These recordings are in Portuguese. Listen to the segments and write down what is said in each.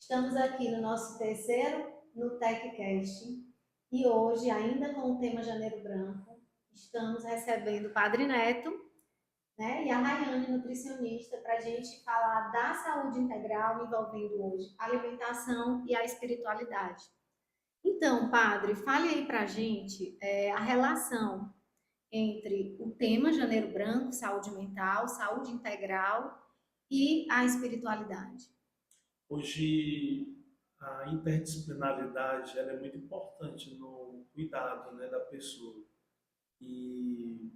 Estamos aqui no nosso terceiro no TechCast e hoje, ainda com o tema Janeiro Branco, estamos recebendo o Padre Neto, né, e a Rayane, nutricionista, para a gente falar da saúde integral envolvendo hoje a alimentação e a espiritualidade. Então, Padre, fale aí para a gente a relação entre o tema Janeiro Branco, saúde mental, saúde integral e a espiritualidade. Hoje, a interdisciplinaridade ela é muito importante no cuidado, né, da pessoa. E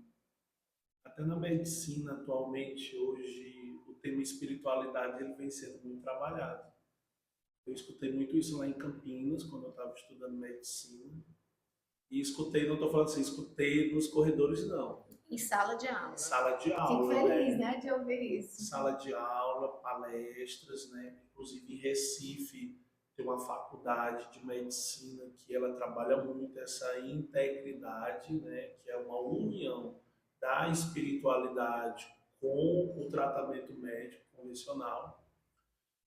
até na medicina, atualmente, hoje, o tema espiritualidade ele vem sendo muito trabalhado. Eu escutei muito isso lá em Campinas, quando eu estava estudando medicina. E escutei, não estou falando assim, escutei nos corredores, não. Em sala de Em aula. sala de Fico aula, feliz, né? né, de ouvir isso. Sala de aula, palestras, né? Inclusive em Recife tem uma faculdade de medicina que ela trabalha muito essa integridade, né? Que é uma união da espiritualidade com o tratamento médico convencional.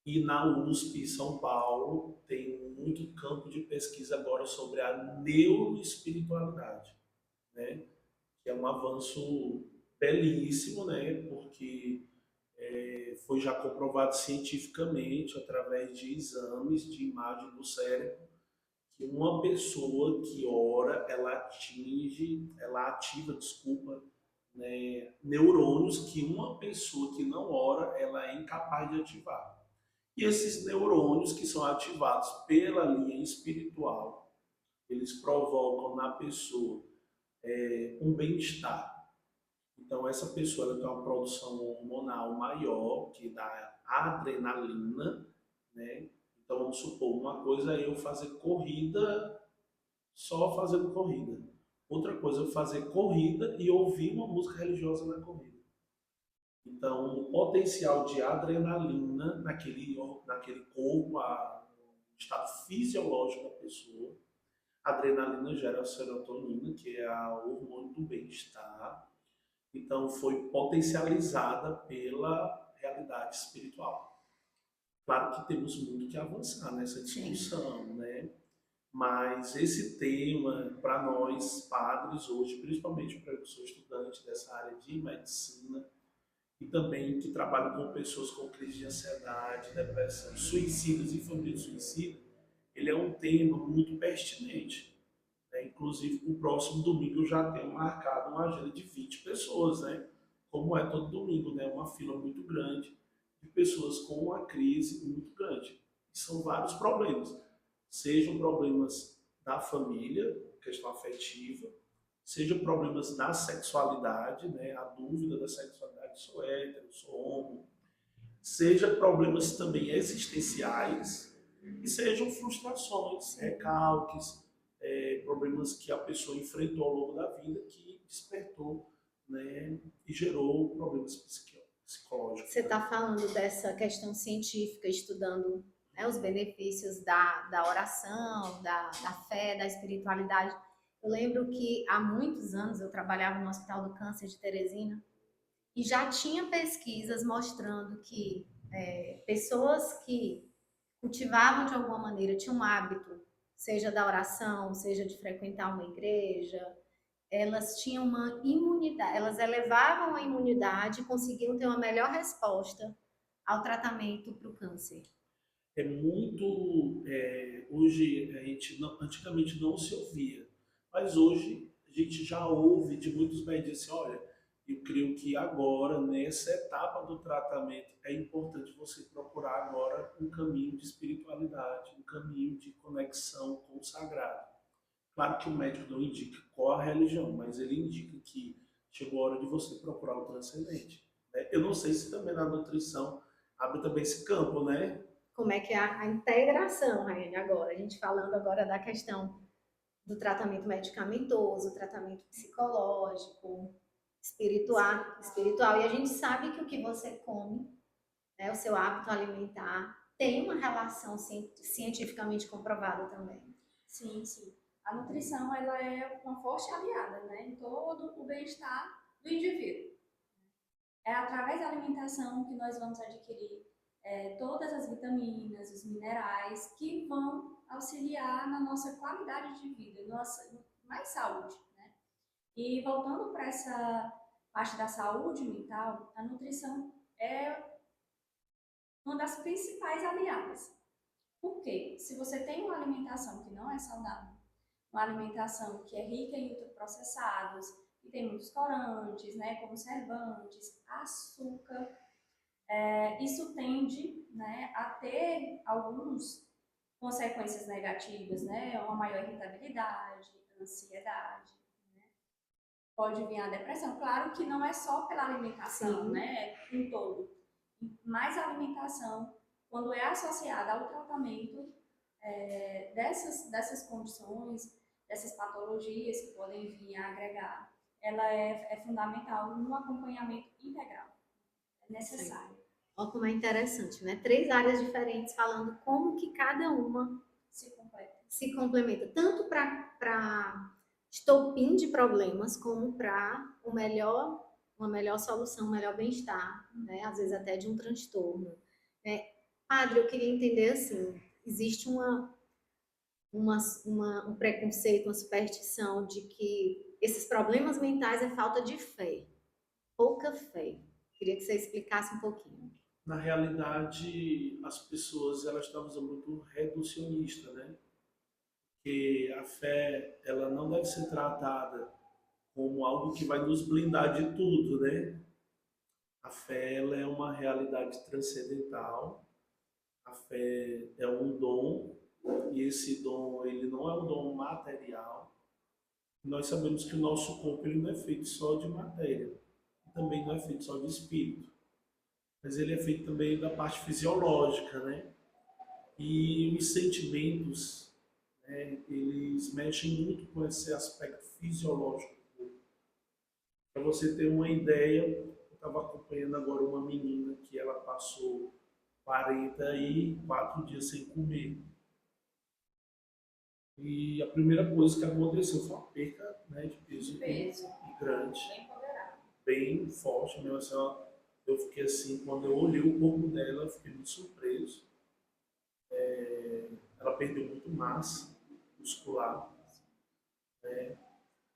E na USP São Paulo tem muito campo de pesquisa agora sobre a neuroespiritualidade, né? Que é um avanço belíssimo, né? Porque foi já comprovado cientificamente, através de exames de imagem do cérebro, que uma pessoa que ora, ela ativa, desculpa, né, neurônios que uma pessoa que não ora, ela é incapaz de ativar. E esses neurônios que são ativados pela linha espiritual, eles provocam na pessoa um bem-estar. Então, essa pessoa ela tem uma produção hormonal maior, que dá adrenalina, né? Então, vamos supor, uma coisa é eu fazer corrida só fazendo corrida. Outra coisa é eu fazer corrida e ouvir uma música religiosa na corrida. Então, o potencial de adrenalina naquele corpo, o estado fisiológico da pessoa, a adrenalina gera a serotonina, que é o hormônio do bem-estar. Então, foi potencializada pela realidade espiritual. Claro que temos muito que avançar nessa discussão, né? Mas esse tema, para nós padres hoje, principalmente para eu que sou estudante dessa área de medicina, e também que trabalho com pessoas com crise de ansiedade, depressão, suicidas e família de suicida, ele é um tema muito pertinente, né? Inclusive, o próximo domingo eu já tenho marcado uma agenda de 20 pessoas, né? Como é todo domingo, né? Uma fila muito grande de pessoas com uma crise muito grande. E são vários problemas. Sejam problemas da família, questão afetiva, sejam problemas da sexualidade, né? A dúvida da sexualidade, sou hétero, sou homo, seja problemas também existenciais e sejam frustrações, recalques, problemas que a pessoa enfrentou ao longo da vida que despertou, né, e gerou problemas psicológicos. Você está falando dessa questão científica, estudando, né, os benefícios da oração, da fé, da espiritualidade. Eu lembro que há muitos anos eu trabalhava no Hospital do Câncer de Teresina e já tinha pesquisas mostrando que pessoas que cultivavam de alguma maneira, tinham um hábito, seja da oração, seja de frequentar uma igreja, elas tinham uma imunidade, elas elevavam a imunidade e conseguiam ter uma melhor resposta ao tratamento para o câncer. É muito. Hoje, antigamente não se ouvia, mas hoje a gente já ouve de muitos médicos assim: olha, eu creio que agora, nessa etapa do tratamento, é importante você procurar agora um caminho de espiritualidade, um caminho de conexão com o sagrado. Claro que o médico não indica qual a religião, mas ele indica que chegou a hora de você procurar o transcendente, né? Eu não sei se também na nutrição abre também esse campo, né? Como é que é a integração, Raiane, agora? A gente falando agora da questão do tratamento medicamentoso, tratamento psicológico, espiritual. E a gente sabe que o que você come, né, o seu hábito alimentar, tem uma relação cientificamente comprovada também. Sim, sim. A nutrição ela é uma forte aliada, né, em todo o bem-estar do indivíduo. É através da alimentação que nós vamos adquirir todas as vitaminas, os minerais que vão auxiliar na nossa qualidade de vida, mais saúde, né? E voltando para essa parte da saúde mental, a nutrição é uma das principais aliadas. Por quê? Se você tem uma alimentação que não é saudável, uma alimentação que é rica em ultraprocessados, que tem muitos corantes, né, conservantes, açúcar, isso tende, né, a ter algumas consequências negativas, né, uma maior irritabilidade, ansiedade, né? Pode vir a depressão. Claro que não é só pela alimentação, Sim. né, em todo, mas a alimentação, quando é associada ao tratamento dessas condições, dessas patologias que podem vir a agregar, ela é fundamental no acompanhamento integral. É Sim. necessário. Olha como é interessante, né? 3 áreas diferentes falando como que cada uma se complementa, tanto para estopim de problemas, como para uma melhor solução, um melhor bem-estar, né? Às vezes até de um transtorno. Padre, eu queria entender assim, existe um preconceito, uma superstição de que esses problemas mentais é falta de fé, pouca fé. Queria que você explicasse um pouquinho. Na realidade, as pessoas elas estão usando muito reducionista, né? Que a fé ela não deve ser tratada como algo que vai nos blindar de tudo, né? A fé ela é uma realidade transcendental. A fé é um dom e esse dom ele não é um dom material. Nós sabemos que o nosso corpo ele não é feito só de matéria, também não é feito só de espírito, mas ele é feito também da parte fisiológica, né? E os sentimentos, né, eles mexem muito com esse aspecto fisiológico. Para você ter uma ideia, eu estava acompanhando agora uma menina que ela passou 44 dias sem comer. E a primeira coisa que aconteceu foi uma perca, né, de peso, grande, bem forte mesmo. Assim, eu fiquei assim, quando eu olhei o corpo dela, eu fiquei muito surpreso. Ela perdeu muito massa muscular.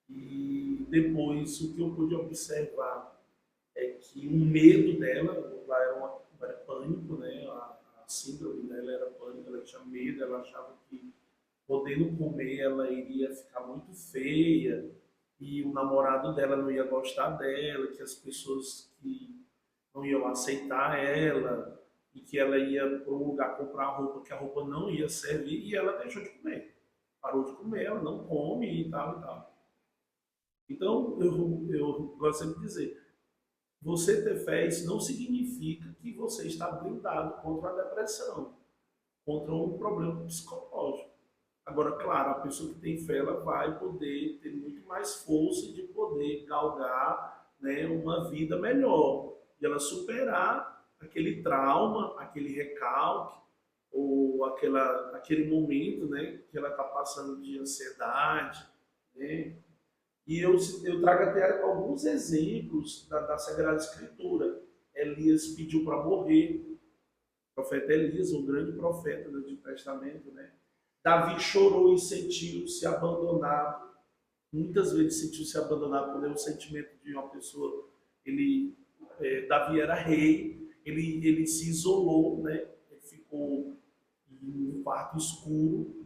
E depois, o que eu pude observar é que o medo dela, lá era pânico, né? A síndrome dela era pânico, ela tinha medo, ela achava que podendo comer ela iria ficar muito feia e o namorado dela não ia gostar dela, que as pessoas que não iam aceitar ela e que ela ia para um lugar comprar roupa que a roupa não ia servir e ela deixou de comer. Parou de comer, ela não come e tal e tal. Então, eu gosto sempre de dizer, você ter fé, isso não significa que você está blindado contra a depressão, contra um problema psicológico. Agora, claro, a pessoa que tem fé, ela vai poder ter muito mais força de poder galgar, né, uma vida melhor. E ela superar aquele trauma, aquele recalque, ou aquele momento, né, que ela está passando de ansiedade, né? E eu trago até alguns exemplos da Sagrada Escritura. Elias pediu para morrer, o profeta Elias, um grande profeta do Antigo Testamento, né? Davi chorou e sentiu-se abandonado. Muitas vezes sentiu-se abandonado quando é um sentimento de uma pessoa. Davi era rei, ele se isolou, né? Ele ficou em um quarto escuro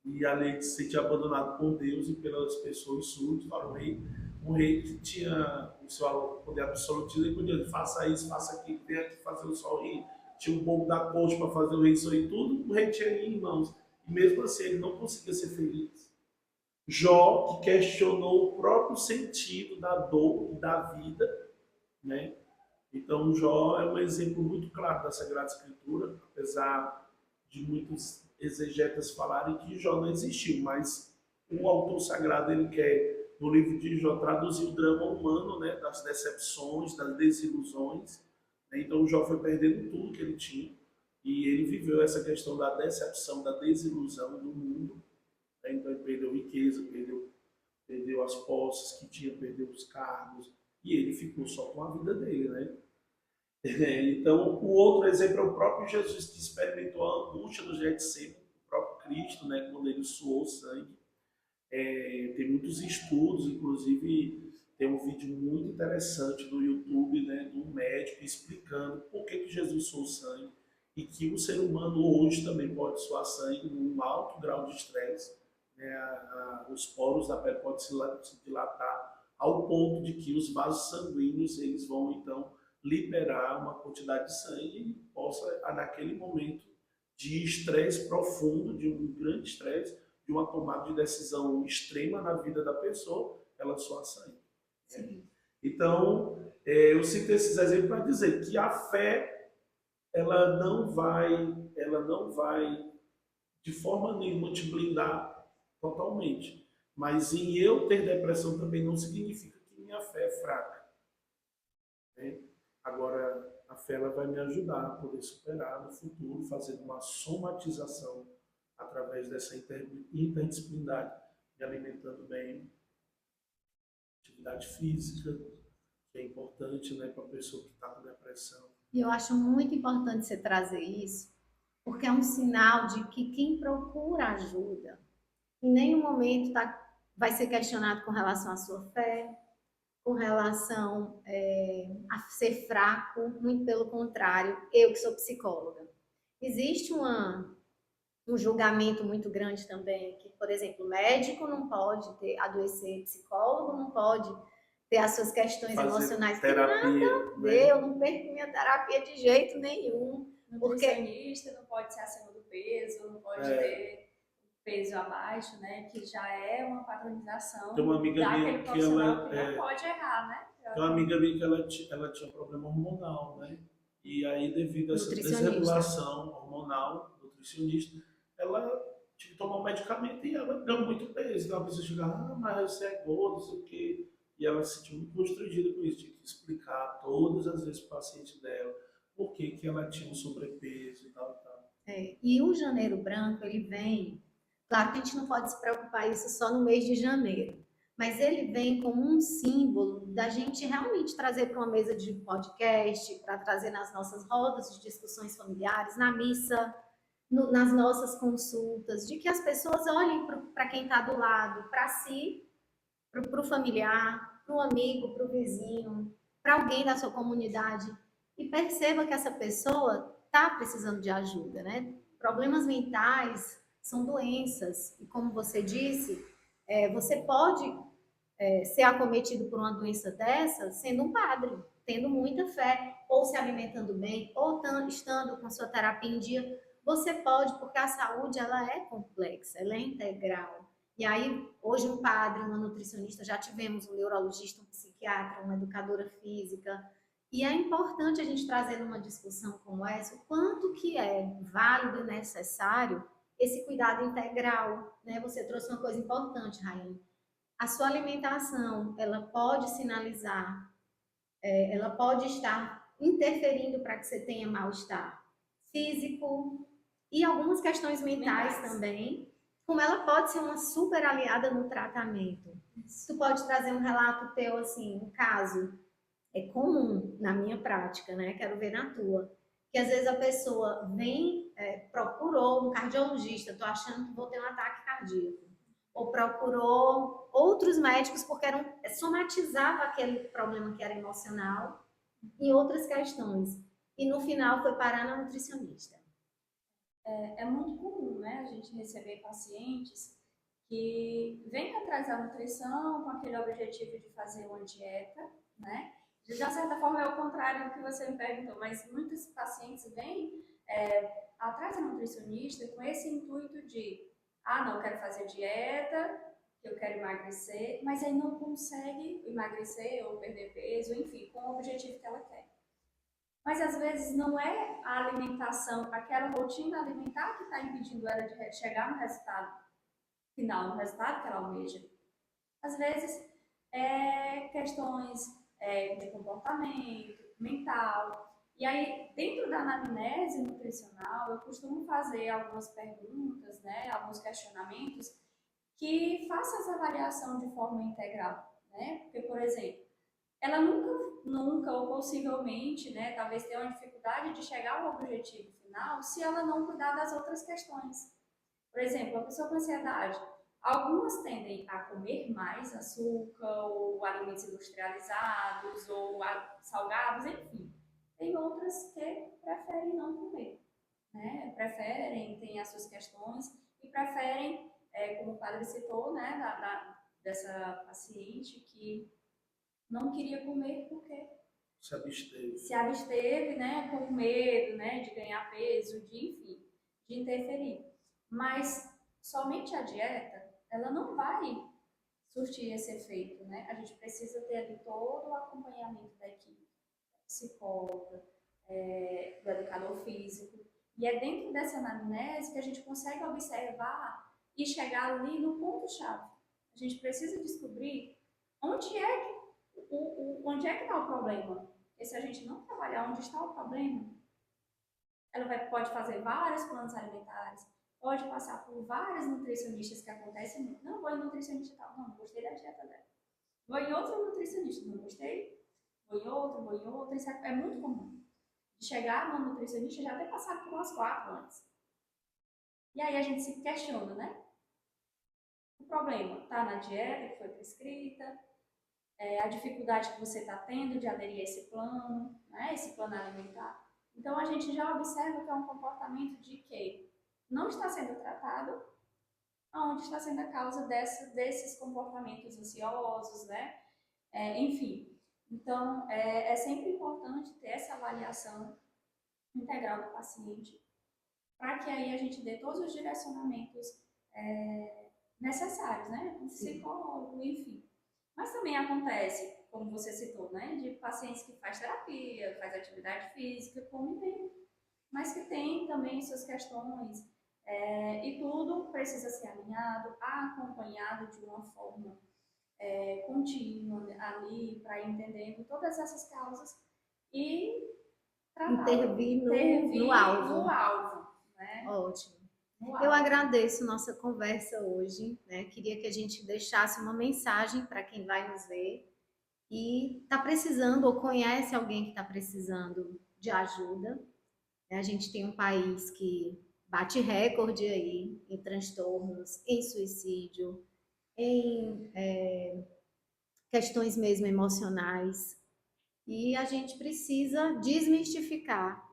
e além de se sentir abandonado por Deus e pelas pessoas súditas, para um rei que tinha o seu poder absolutista, ele podia dizer, faça isso, faça aquilo, venha aqui fazer o sol rir. Tinha um povo da corte para fazer o rei sorrir, tudo o rei tinha em mãos. E mesmo assim ele não conseguia ser feliz. Jó, que questionou o próprio sentido da dor e da vida, né? Então Jó é um exemplo muito claro da Sagrada Escritura, apesar de muitos exegetas falarem que Jó não existiu, mas o autor sagrado ele quer no livro de Jó traduzir o drama humano, né, das decepções, das desilusões, né? Então Jó foi perdendo tudo que ele tinha e ele viveu essa questão da decepção, da desilusão do mundo, né? Então ele perdeu riqueza, perdeu as posses que tinha, perdeu os cargos e ele ficou só com a vida dele, né? Então, o outro exemplo é o próprio Jesus que experimentou a angústia do Getsemane, o próprio Cristo, né, quando ele suou sangue. Tem muitos estudos, inclusive tem um vídeo muito interessante no YouTube, né, de um médico explicando por que Jesus suou sangue e que o ser humano hoje também pode suar sangue num alto grau de estresse. Né, os poros da pele podem se dilatar ao ponto de que os vasos sanguíneos eles vão então liberar uma quantidade de sangue e possa, naquele momento de estresse profundo, de um grande estresse, de uma tomada de decisão extrema na vida da pessoa, ela só sangue. Né? Então, eu cito esses exemplos para dizer que a fé, ela não vai de forma nenhuma te blindar totalmente. Mas em eu ter depressão também não significa que minha fé é fraca. Né? Agora, a fé ela vai me ajudar a poder superar no futuro, fazendo uma somatização através dessa interdisciplinaridade, me alimentando bem, atividade física, que é importante, né, para a pessoa que está com depressão. E eu acho muito importante você trazer isso, porque é um sinal de que quem procura ajuda, em nenhum momento vai ser questionado com relação à sua fé, com relação a ser fraco, muito pelo contrário, eu que sou psicóloga. Existe um julgamento muito grande também, que, por exemplo, médico não pode adoecer, psicólogo não pode ter as suas questões Fazer emocionais. terapia, Né? né? Eu não perco minha terapia de jeito nenhum. Nutricionista não pode ser acima do peso, não pode ter peso abaixo, né? Que já é uma padronização Tem uma amiga minha daquele que profissional que não pode errar, né? tem uma amiga minha que ela tinha problema hormonal, né? E aí, devido a essa desregulação hormonal, nutricionista, ela tinha que tomar um medicamento e ela ganhou muito peso. Então a pessoa chega, mas você é gordo, não sei o quê. E ela se sentiu muito constrangida com isso, tinha que explicar todas as vezes para o paciente dela por que ela tinha um sobrepeso e tal e tal. E o Janeiro Branco, ele vem. Claro que a gente não pode se preocupar isso só no mês de janeiro, mas ele vem como um símbolo da gente realmente trazer para uma mesa de podcast, para trazer nas nossas rodas de discussões familiares, na missa, nas nossas consultas, de que as pessoas olhem para quem está do lado, para si, para o familiar, para o amigo, para o vizinho, para alguém da sua comunidade e perceba que essa pessoa está precisando de ajuda, né? Problemas mentais são doenças e, como você disse, você pode ser acometido por uma doença dessa sendo um padre, tendo muita fé, ou se alimentando bem, ou estando com sua terapia em dia. Você pode, porque a saúde ela é complexa, ela é integral. E aí, hoje, um padre, uma nutricionista, já tivemos um neurologista, um psiquiatra, uma educadora física. E é importante a gente trazer numa discussão como essa o quanto que é válido e necessário esse cuidado integral. Né? Você trouxe uma coisa importante, Rainha. A sua alimentação, ela pode sinalizar, ela pode estar interferindo para que você tenha mal-estar físico e algumas questões mentais também, como ela pode ser uma super aliada no tratamento. Tu pode trazer um relato teu, assim, um caso, é comum na minha prática, né? Quero ver na tua. Que às vezes a pessoa vem, procurou um cardiologista, tô achando que vou ter um ataque cardíaco. Ou procurou outros médicos porque somatizava aquele problema que era emocional em outras questões. E no final foi parar na nutricionista. É muito comum, né, a gente receber pacientes que vêm atrás da nutrição com aquele objetivo de fazer uma dieta, né? De certa forma é o contrário do que você me perguntou, mas muitos pacientes vêm atrás da nutricionista com esse intuito de, não, eu quero fazer dieta, eu quero emagrecer, mas aí não consegue emagrecer ou perder peso, enfim, com o objetivo que ela quer. Mas às vezes não é a alimentação, aquela rotina alimentar que está impedindo ela de chegar no resultado final, no resultado que ela almeja. Às vezes é questões de comportamento, mental. E aí, dentro da anamnese nutricional, eu costumo fazer algumas perguntas, né, alguns questionamentos que façam essa avaliação de forma integral. Né? Porque, por exemplo, ela nunca ou possivelmente, né, talvez tenha uma dificuldade de chegar ao objetivo final se ela não cuidar das outras questões. Por exemplo, a pessoa com ansiedade, algumas tendem a comer mais açúcar ou alimentos industrializados ou salgados, enfim. Tem outras que preferem não comer, né? Preferem, têm as suas questões e preferem, como o padre citou, né, dessa paciente que não queria comer porque Se absteve. se absteve, né, com medo, né, de ganhar peso, de enfim, de interferir. Mas somente a dieta, ela não vai surtir esse efeito, né? A gente precisa ter ali todo o acompanhamento da equipe, psicóloga, do educador físico. E é dentro dessa anamnese que a gente consegue observar e chegar ali no ponto-chave. A gente precisa descobrir onde é que onde é que está o problema. E se a gente não trabalhar onde está o problema, ela pode fazer vários planos alimentares, pode passar por vários nutricionistas que acontecem muito. Não vou em nutricionista tal, não gostei da dieta dela. Vou em outro nutricionista, não gostei. Vou em outro. Isso é muito comum. De chegar no nutricionista já ter passado por umas 4 antes. E aí a gente se questiona, né? O problema está na dieta que foi prescrita, a dificuldade que você está tendo de aderir a esse plano, né? Esse plano alimentar. Então a gente já observa que é um comportamento de que não está sendo tratado, onde está sendo a causa desses comportamentos ansiosos, né? Enfim, então é sempre importante ter essa avaliação integral do paciente, para que aí a gente dê todos os direcionamentos necessários, né? Um psicólogo, enfim. Mas também acontece, como você citou, né? De pacientes que faz terapia, faz atividade física, come bem, mas que tem também suas questões, e tudo precisa ser alinhado, acompanhado de uma forma contínua ali, para ir entendendo todas essas causas e Intervir no no alvo. alvo, né? Ótimo. No Eu alvo. agradeço nossa conversa hoje, né? Queria que a gente deixasse uma mensagem para quem vai nos ver e está precisando ou conhece alguém que está precisando de ajuda. A gente tem um país que bate recorde aí em transtornos, em suicídio, em questões mesmo emocionais. E a gente precisa desmistificar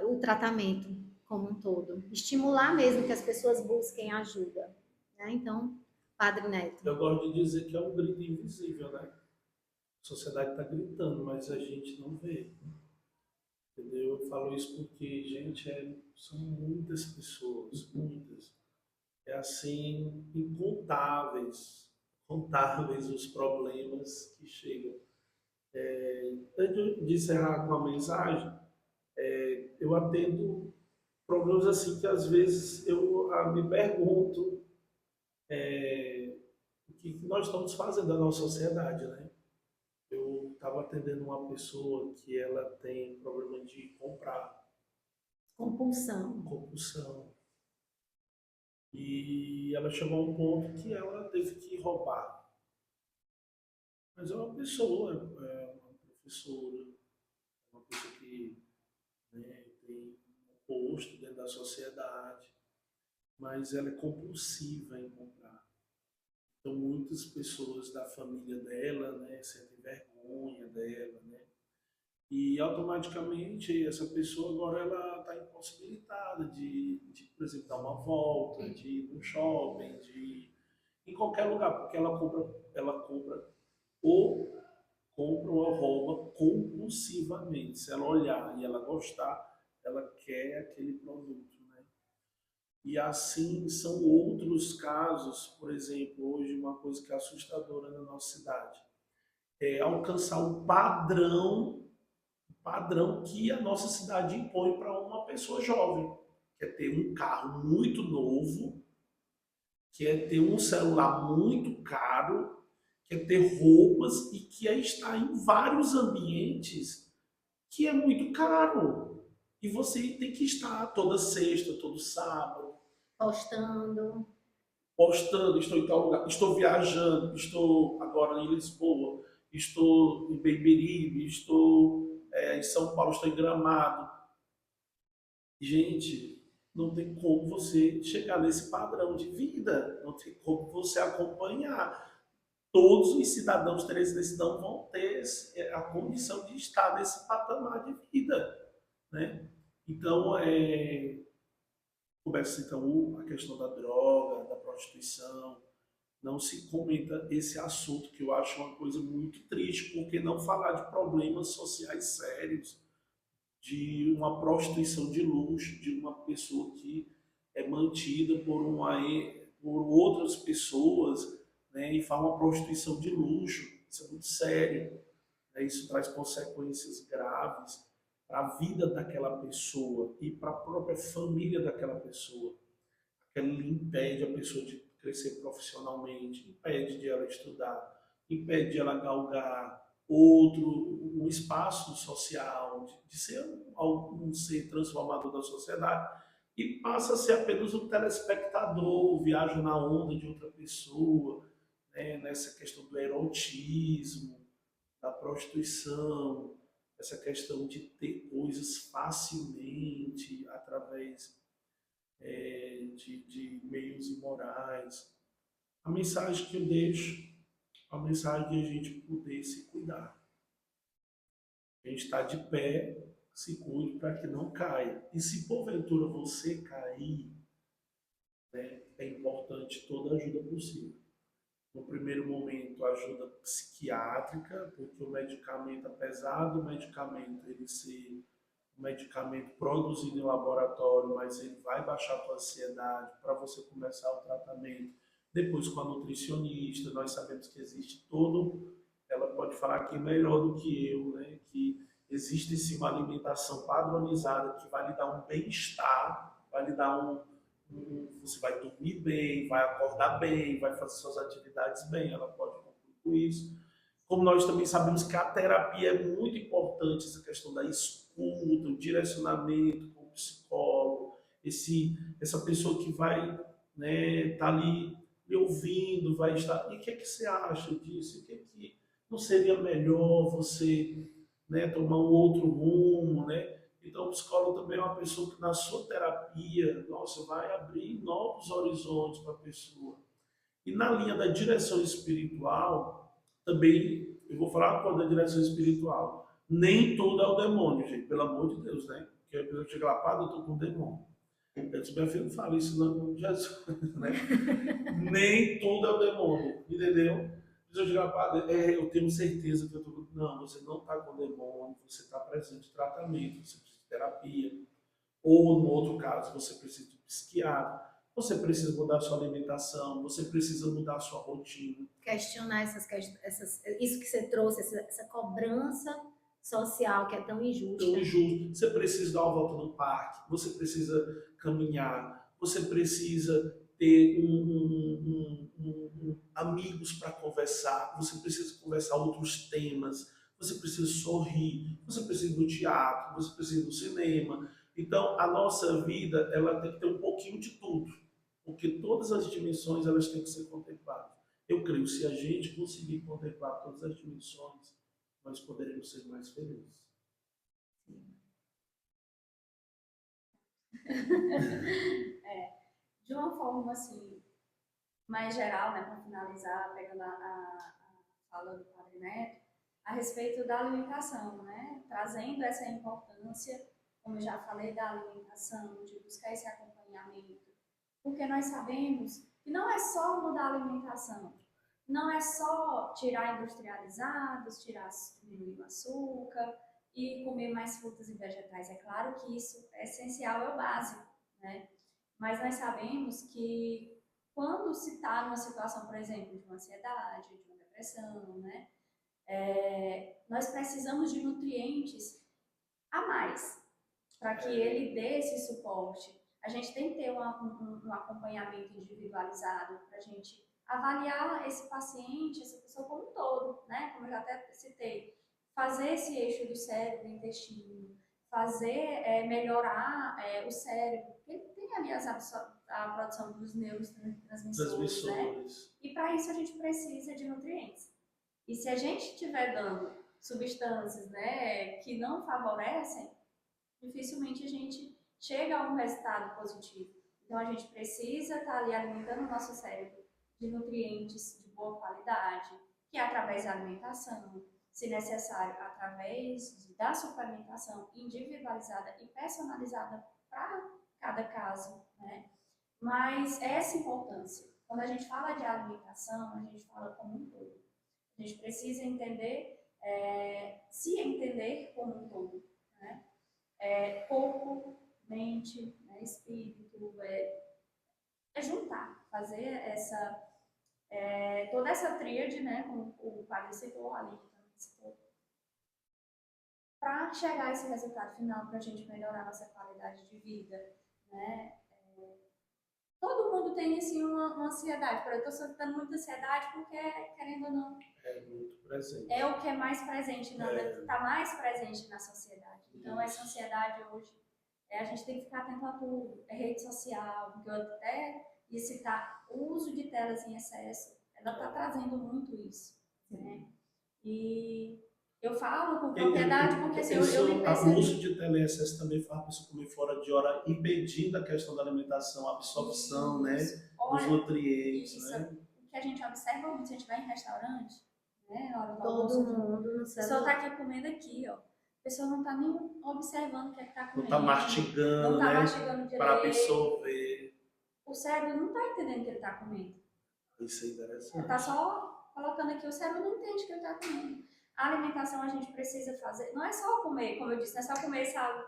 o tratamento como um todo. Estimular mesmo que as pessoas busquem ajuda. Né? Então, Padre Neto. Eu gosto de dizer que é um grito invisível, né? A sociedade está gritando, mas a gente não vê. Entendeu? Eu falo isso porque, gente, são muitas pessoas, muitas. É assim, contáveis os problemas que chegam. Antes de encerrar com a mensagem, eu atendo problemas assim que às vezes eu me pergunto o que nós estamos fazendo na nossa sociedade, né? Eu estava atendendo uma pessoa que ela tem problema de comprar, compulsão. E ela chegou a um ponto que ela teve que roubar. Mas é uma pessoa, é uma professora, uma pessoa que, né, tem um posto dentro da sociedade, mas ela é compulsiva em comprar. Então muitas pessoas da família dela, né, sentem vergonha dela, né? E automaticamente essa pessoa agora ela está impossibilitada de, por exemplo, dar uma volta, de ir no shopping, de ir em qualquer lugar, porque ela compra ou rouba compulsivamente. Se ela olhar e ela gostar, ela quer aquele produto, né? E assim são outros casos, por exemplo, hoje uma coisa que é assustadora na nossa cidade é alcançar o padrão que a nossa cidade impõe para uma pessoa jovem, que é ter um carro muito novo, que é ter um celular muito caro, que é ter roupas e que é estar em vários ambientes que é muito caro. E você tem que estar toda sexta, todo sábado, Postando. estou em tal lugar, estou viajando, estou agora em Lisboa, estou em Beberibe, estou em São Paulo, estou em Gramado. Gente, não tem como você chegar nesse padrão de vida, não tem como você acompanhar. Todos os cidadãos teresinenses não vão ter a condição de estar nesse patamar de vida, né? Então, começa então a questão da droga, da prostituição, não se comenta esse assunto, que eu acho uma coisa muito triste, porque não falar de problemas sociais sérios, de uma prostituição de luxo, de uma pessoa que é mantida por outras pessoas, né, e faz uma prostituição de luxo. Isso é muito sério, né? Isso traz consequências graves para a vida daquela pessoa e para a própria família daquela pessoa. Ele impede a pessoa de crescer profissionalmente, impede de ela estudar, impede de ela galgar um espaço social, de ser um ser transformador da sociedade, e passa a ser apenas um telespectador, viaja na onda de outra pessoa, né, nessa questão do erotismo, da prostituição, essa questão de ter coisas facilmente através de meios imorais. A mensagem que eu deixo, a mensagem de a gente poder se cuidar. A gente está de pé, se cuide para que não caia. E se porventura você cair, né, é importante toda ajuda possível. No primeiro momento, ajuda psiquiátrica, porque o medicamento, apesar do medicamento ele ser um medicamento produzido em laboratório, mas ele vai baixar a tua ansiedade para você começar o tratamento. Depois com a nutricionista, nós sabemos que existe todo, ela pode falar aqui melhor do que eu, né? Que existe sim uma alimentação padronizada que vai lhe dar um bem-estar, vai lhe dar você vai dormir bem, vai acordar bem, vai fazer suas atividades bem, ela pode concluir com isso. Como nós também sabemos que a terapia é muito importante, essa questão da escuta, o direcionamento com o psicólogo, essa pessoa que vai, né, tá ali me ouvindo, vai estar. E o que é que você acha disso? O que é que não seria melhor você, né, tomar um outro rumo, né? Então, o psicólogo também é uma pessoa que na sua terapia, nossa, vai abrir novos horizontes para a pessoa. E na linha da direção espiritual, também, eu vou falar qual da direção espiritual. Nem tudo é o demônio, gente, pelo amor de Deus, né? Porque a pessoa chega lá, padre, eu estou com demônio. Eu disse, minha filha, não fala isso não, Jesus, né? Nem tudo é o demônio, entendeu? A pessoa chega lá, padre, eu tenho certeza que eu estou com... Não, você não está com demônio, você está precisando de tratamento, você precisa de terapia. Ou, no outro caso, você precisa de psiquiatra. Você precisa mudar a sua alimentação, você precisa mudar a sua rotina. Questionar isso que você trouxe, essa cobrança social que é tão injusta. Tão injusto. Você precisa dar uma volta no parque, você precisa caminhar, você precisa ter amigos para conversar, você precisa conversar outros temas, você precisa sorrir, você precisa ir no teatro, você precisa ir no cinema. Então, a nossa vida ela tem que ter um pouquinho de tudo, porque todas as dimensões elas têm que ser contempladas. Eu creio que se a gente conseguir contemplar todas as dimensões, nós poderemos ser mais felizes. De uma forma assim, mais geral, né, para finalizar, pegando a fala do Padre Neto, a respeito da alimentação, né, trazendo essa importância, como eu já falei, da alimentação, de buscar esse acompanhamento, porque nós sabemos que não é só mudar a alimentação, não é só tirar industrializados, diminuir o açúcar e comer mais frutas e vegetais. É claro que isso é essencial, é o básico, né? Mas nós sabemos que quando se está numa situação, por exemplo, de uma ansiedade, de uma depressão, né? Nós precisamos de nutrientes a mais para que ele dê esse suporte. A gente tem que ter um acompanhamento individualizado para a gente avaliar esse paciente, essa pessoa como um todo, né? Como eu já até citei, fazer esse eixo do cérebro, intestino, fazer melhorar o cérebro, porque ele tem ali a produção dos neurotransmissores, né? E para isso a gente precisa de nutrientes. E se a gente estiver dando substâncias, né, que não favorecem, dificilmente a gente chega a um resultado positivo. Então a gente precisa estar ali alimentando o nosso cérebro de nutrientes de boa qualidade, que é através da alimentação, se necessário, através da suplementação individualizada e personalizada para cada caso, né? Mas essa importância, quando a gente fala de alimentação, a gente fala como um todo. A gente precisa entender, se entender como um todo, né? Corpo, mente, né, espírito, juntar, fazer toda essa tríade, né, como o padre citou, a Aline também citou, para chegar a esse resultado final, para a gente melhorar a nossa qualidade de vida, né? Todo mundo tem, assim, uma ansiedade. Eu estou sofrendo muita ansiedade porque, querendo ou não, É muito presente. é o que é mais presente, está mais presente na sociedade. Então, essa ansiedade hoje, a gente tem que ficar atento a tudo. É rede social, porque eu até ia citar o uso de telas em excesso, ela está trazendo muito isso, né? E eu falo com propriedade porque assim, eu me percebi. O uso de tela em excesso também faz a pessoa comer fora de hora, impedindo a questão da alimentação, a absorção, né, dos nutrientes. Isso, né? O que a gente observa muito, se a gente vai em restaurante, né, na hora do Todo almoço, mundo no a pessoa está aqui comendo aqui, ó. A pessoa não está nem observando o que é que está comendo. Não está mastigando, não tá né, mastigando direito. para absorver. O cérebro não está entendendo o que ele está comendo. Isso é interessante. Ele está só colocando aqui, o cérebro não entende o que ele está comendo. A alimentação a gente precisa fazer, não é só comer, como eu disse, não é só comer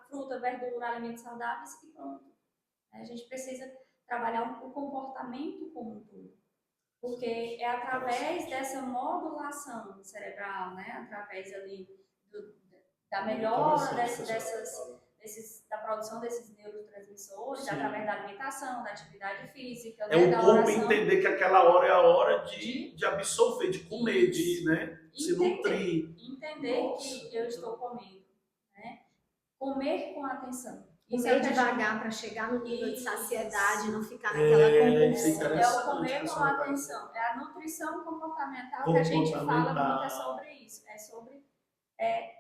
fruta, verdura, alimentos saudáveis e pronto. A gente precisa trabalhar o comportamento como um todo. Porque é através dessa modulação cerebral, né, através ali da melhora da produção desses neurotransmissores, através da alimentação, da atividade física, o da corpo oração. entender que aquela hora é a hora de absorver, de comer, de, né, se nutrir. Entender que eu estou comendo. Né? Comer com atenção. Comer devagar para chegar no nível de saciedade, não ficar naquela compulsão. É o comer com atenção. É a nutrição comportamental que a gente fala muito, é sobre isso. É sobre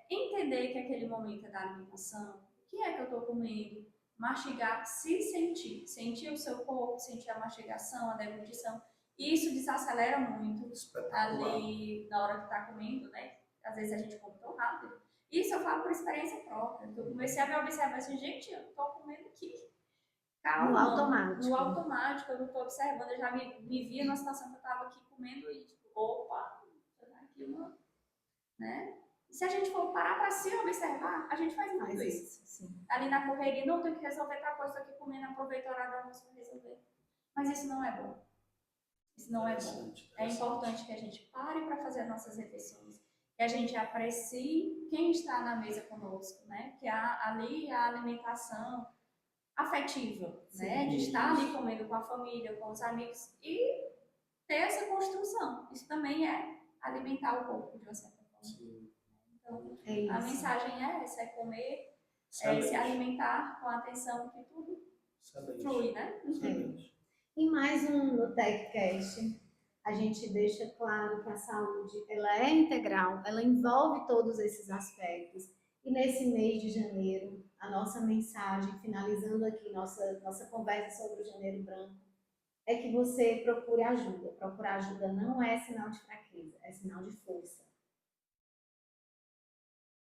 entender que aquele momento é da alimentação, o que é que eu estou comendo, mastigar, se sentir o seu corpo, sentir a mastigação, a deglutição. Isso desacelera muito ali na hora que está comendo, né? Às vezes a gente come tão rápido. Isso eu falo por experiência própria. Eu comecei a me observar assim, gente, eu estou comendo aqui. Calma, no automático. No automático, eu não estou observando. Eu já me via numa situação que eu estava aqui comendo e tipo, opa, aquilo, né? E se a gente for parar para se observar, a gente faz muito isso. Sim. Ali na correria, não tem que resolver outra coisa, estou aqui comendo, aproveito a hora do almoço para resolver. Mas isso não é bom. Isso não é bom. É importante que a gente pare para fazer as nossas refeições, que a gente aprecie quem está na mesa conosco, né? Que ali a alimentação afetiva, né? De estar ali comendo com a família, com os amigos e ter essa construção. Isso também é alimentar o corpo de uma certa forma. Sim. Então, a mensagem é essa, é comer, se alimentar com atenção, que tudo flui, né? E mais no TechCast, a gente deixa claro que a saúde ela é integral, ela envolve todos esses aspectos. E nesse mês de janeiro, a nossa mensagem, finalizando aqui nossa conversa sobre o Janeiro Branco, é que você procure ajuda. Procurar ajuda não é sinal de fraqueza, é sinal de força.